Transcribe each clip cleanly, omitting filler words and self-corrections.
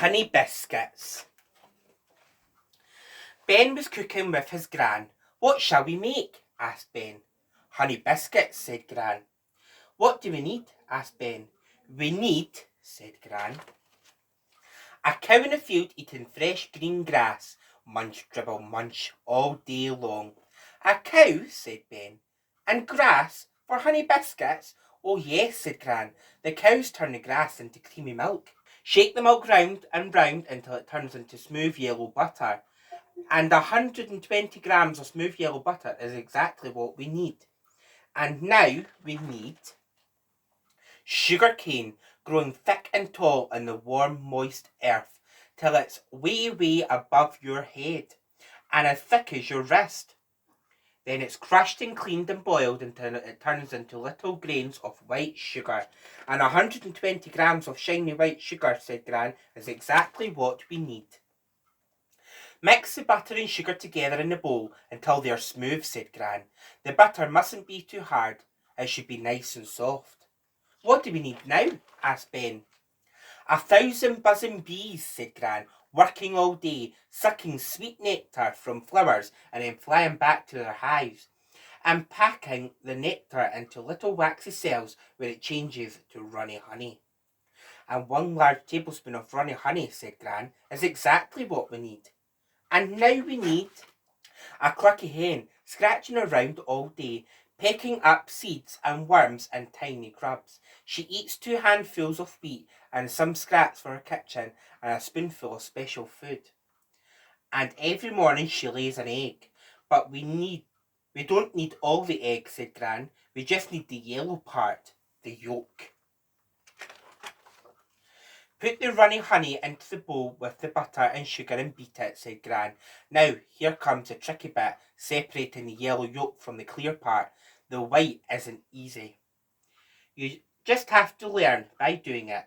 Honey Biscuits. Ben was cooking with his Gran. "What shall we make?" asked Ben. "Honey biscuits," said Gran. "What do we need?" asked Ben. "We need," said Gran, "a cow in the field eating fresh green grass, munch, dribble, munch, all day long." "A cow," said Ben, "and grass for honey biscuits?" "Oh yes," said Gran, "the cows turn the grass into creamy milk. Shake the milk round and round until it turns into smooth yellow butter. And 120 grams of smooth yellow butter is exactly what we need. And now we need sugar cane growing thick and tall in the warm, moist earth till it's way, way above your head and as thick as your wrist. Then it's crushed and cleaned and boiled until it turns into little grains of white sugar. And 120 grams of shiny white sugar, said Gran, is exactly what we need. Mix the butter and sugar together in the bowl until they are smooth, said Gran. The butter mustn't be too hard. It should be nice and soft. What do we need now? Asked Ben. 1,000 buzzing bees, said Gran, working all day, sucking sweet nectar from flowers and then flying back to their hives and packing the nectar into little waxy cells where it changes to runny honey. And 1 large tablespoon of runny honey, said Gran, is exactly what we need. And now we need a clucky hen scratching around all day, pecking up seeds and worms and tiny grubs. She eats 2 handfuls of wheat and some scraps for her kitchen and a spoonful of special food. And every morning she lays an egg. But we don't need all the egg, said Gran. We just need the yellow part, the yolk. Put the runny honey into the bowl with the butter and sugar and beat it, said Gran. Now, here comes the tricky bit, separating the yellow yolk from the clear part. The white isn't easy. You just have to learn by doing it.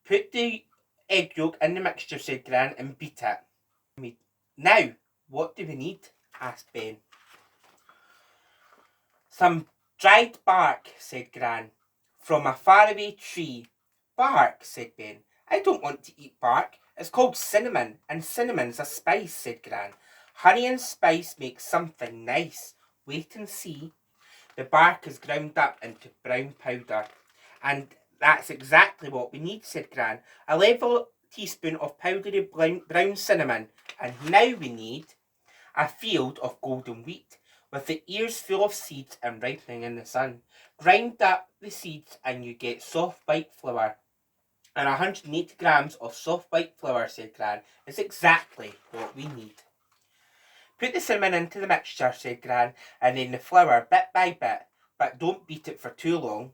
Put the egg yolk in the mixture, said Gran, and beat it. Now, what do we need? Asked Ben. Some dried bark, said Gran, from a faraway tree. Bark, said Ben. I don't want to eat bark. It's called cinnamon, and cinnamon's a spice, said Gran. Honey and spice make something nice. Wait and see. The bark is ground up into brown powder, and that's exactly what we need, said Gran. A level teaspoon of powdery brown cinnamon, and now we need a field of golden wheat with the ears full of seeds and ripening in the sun. Grind up the seeds and you get soft white flour. And 180 grams of soft white flour, said Gran, is exactly what we need. Put the cinnamon into the mixture, said Gran, and then the flour bit by bit, but don't beat it for too long.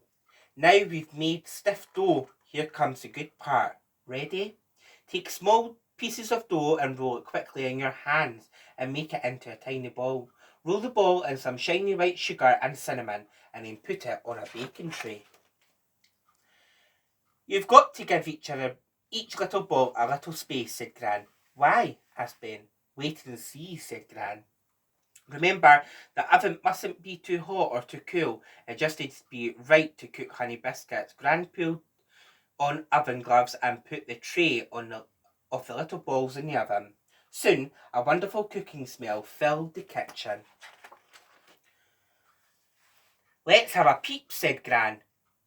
Now we've made stiff dough. Here comes the good part. Ready? Take small pieces of dough and roll it quickly in your hands and make it into a tiny ball. Roll the ball in some shiny white sugar and cinnamon and then put it on a baking tray. You've got to give each little ball a little space, said Gran. Why? Asked Ben. Wait and see, said Gran. Remember, the oven mustn't be too hot or too cool. It just needs to be right to cook honey biscuits. Gran pulled on oven gloves and put the tray of the little balls in the oven. Soon, a wonderful cooking smell filled the kitchen. Let's have a peep, said Gran.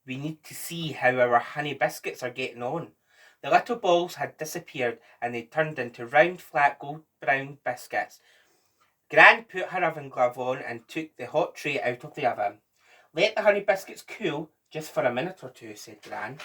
We need to see how our honey biscuits are getting on. The little balls had disappeared and they turned into round, flat, gold brown biscuits. Gran put her oven glove on and took the hot tray out of the oven. Let the honey biscuits cool just for a minute or 2, said Gran.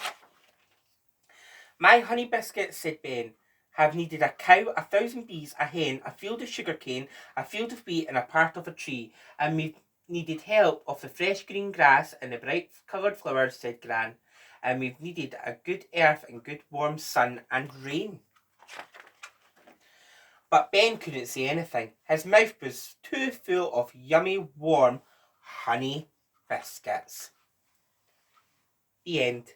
My honey biscuits, said Ben, have needed a cow, 1,000 bees, a hen, a field of sugar cane, a field of wheat and a part of a tree, and we've needed help of the fresh green grass and the bright coloured flowers, said Gran, and we've needed a good earth and good warm sun and rain. But Ben couldn't say anything. His mouth was too full of yummy, warm honey biscuits. The end.